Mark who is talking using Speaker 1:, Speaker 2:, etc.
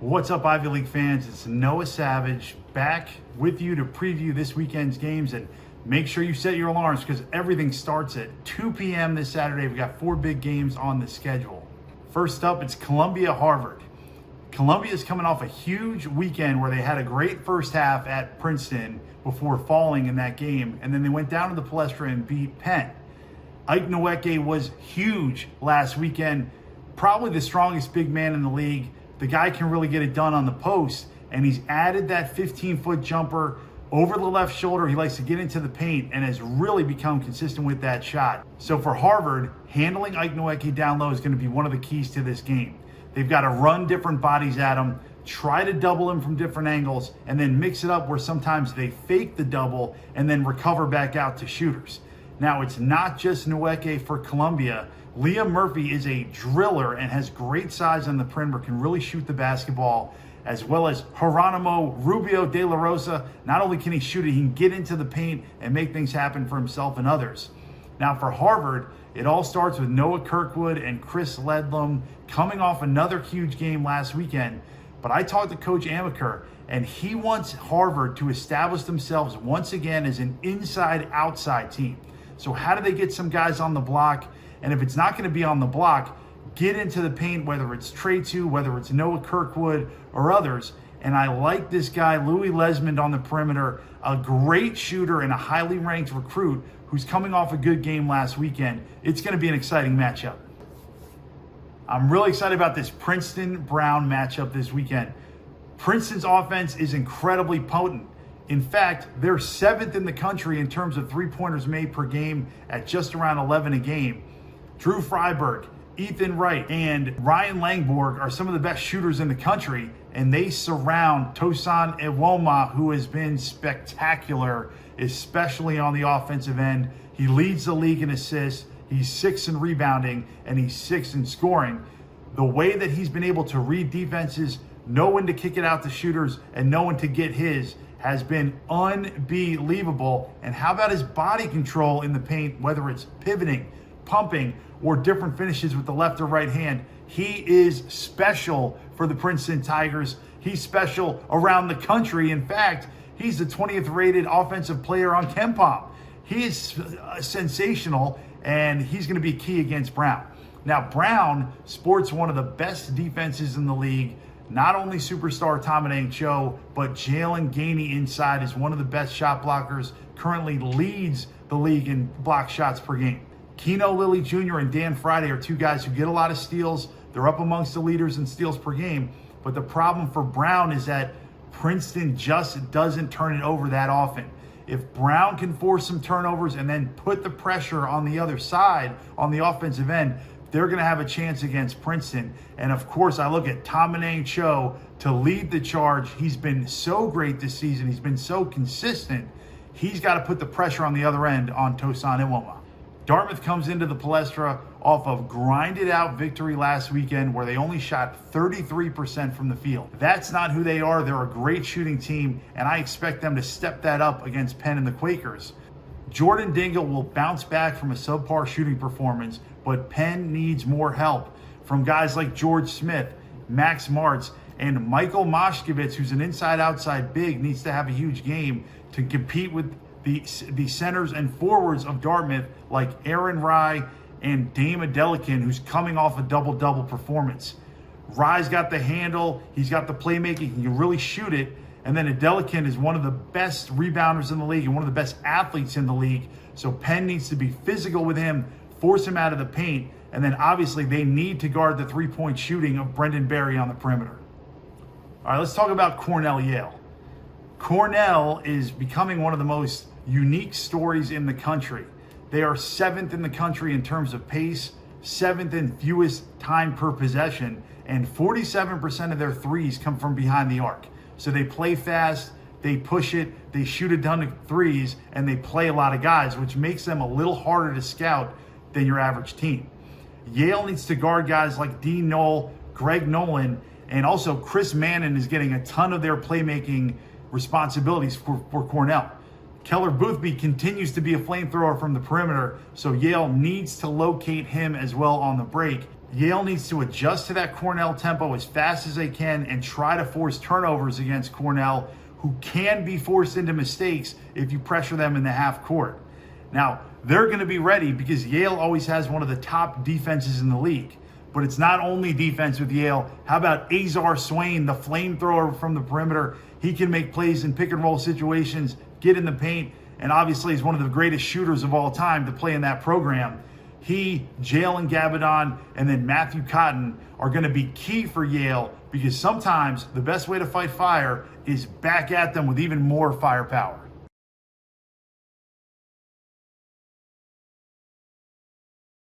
Speaker 1: What's up, Ivy League fans? It's Noah Savage back with you to preview this weekend's games, and make sure you set your alarms because everything starts at 2 p.m. this Saturday. We've got 4 big games on the schedule. First up, it's Columbia-Harvard. Columbia is coming off a huge weekend where they had a great first half at Princeton before falling in that game, and then they went down to the Palestra and beat Penn. Ike Noweke was huge last weekend, probably the strongest big man in the league. The guy can really get it done on the post, and he's added that 15-foot jumper over the left shoulder. He likes to get into the paint and has really become consistent with that shot. So for Harvard, handling Ike Noweke down low is going to be one of the keys to this game. They've got to run different bodies at him, try to double him from different angles, and then mix it up where sometimes they fake the double and then recover back out to shooters. Now, it's not just Noweke for Columbia. Liam Murphy is a driller and has great size on the perimeter, can really shoot the basketball, as well as Geronimo Rubio de la Rosa. Not only can he shoot it, he can get into the paint and make things happen for himself and others. Now for Harvard, it all starts with Noah Kirkwood and Chris Ledlum coming off another huge game last weekend. But I talked to Coach Amaker, and he wants Harvard to establish themselves once again as an inside-outside team. So how do they get some guys on the block? And if it's not going to be on the block, get into the paint, whether it's Trey 2, whether it's Noah Kirkwood or others. And I like this guy, Louis Lesmond, on the perimeter, a great shooter and a highly ranked recruit who's coming off a good game last weekend. It's going to be an exciting matchup. I'm really excited about this Princeton-Brown matchup this weekend. Princeton's offense is incredibly potent. In fact, they're 7th in the country in terms of three-pointers made per game at just around 11 a game. Drew Freiberg, Ethan Wright, and Ryan Langborg are some of the best shooters in the country, and they surround Tosan Ewoma, who has been spectacular, especially on the offensive end. He leads the league in assists, he's 6th in rebounding, and he's 6th in scoring. The way that he's been able to read defenses, know when to kick it out to shooters, and know when to get his has been unbelievable. And how about his body control in the paint, whether it's pivoting, pumping, or different finishes with the left or right hand? He is special for the Princeton Tigers. He's special around the country. In fact, he's the 20th rated offensive player on KenPom. He is sensational, and he's going to be key against Brown. Now, Brown sports one of the best defenses in the league. Not only superstar Tamane Cho, but Jalen Gainey inside is one of the best shot blockers, currently leads the league in block shots per game. Keno Lilly Jr. and Dan Friday are 2 guys who get a lot of steals. They're up amongst the leaders in steals per game. But the problem for Brown is that Princeton just doesn't turn it over that often. If Brown can force some turnovers and then put the pressure on the other side on the offensive end, they're going to have a chance against Princeton. And of course, I look at Tamane Cho to lead the charge. He's been so great this season. He's been so consistent. He's got to put the pressure on the other end on Tosan Ewoma. Dartmouth comes into the Palestra off of grinded out victory last weekend where they only shot 33% from the field. That's not who they are. They're a great shooting team, and I expect them to step that up against Penn and the Quakers. Jordan Dingle will bounce back from a subpar shooting performance, but Penn needs more help from guys like George Smith, Max Martz, and Michael Moshkevitz, who's an inside-outside big, needs to have a huge game to compete with the centers and forwards of Dartmouth like Aaron Rye and Dame Adelican, who's coming off a double-double performance. Rye's got the handle, he's got the playmaking, he can really shoot it, and then Adelican is one of the best rebounders in the league and one of the best athletes in the league. So Penn needs to be physical with him, force him out of the paint, and then obviously they need to guard the three-point shooting of Brendan Barry on the perimeter. All right, let's talk about Cornell-Yale. Cornell is becoming one of the most unique stories in the country. They are 7th in the country in terms of pace, 7th in fewest time per possession, and 47% of their threes come from behind the arc. So they play fast, they push it, they shoot a ton of threes, and they play a lot of guys, which makes them a little harder to scout than your average team. Yale needs to guard guys like Dean Knoll, Greg Nolan, and also Chris Mannon is getting a ton of their playmaking responsibilities for Cornell. Keller Boothby continues to be a flamethrower from the perimeter, so Yale needs to locate him as well on the break. Yale needs to adjust to that Cornell tempo as fast as they can and try to force turnovers against Cornell, who can be forced into mistakes if you pressure them in the half court. Now, they're going to be ready because Yale always has one of the top defenses in the league. But it's not only defense with Yale. How about Azar Swain, the flamethrower from the perimeter? He can make plays in pick and roll situations, get in the paint, and obviously is one of the greatest shooters of all time to play in that program. He, Jalen Gabadon, and then Matthew Cotton are going to be key for Yale because sometimes the best way to fight fire is back at them with even more firepower.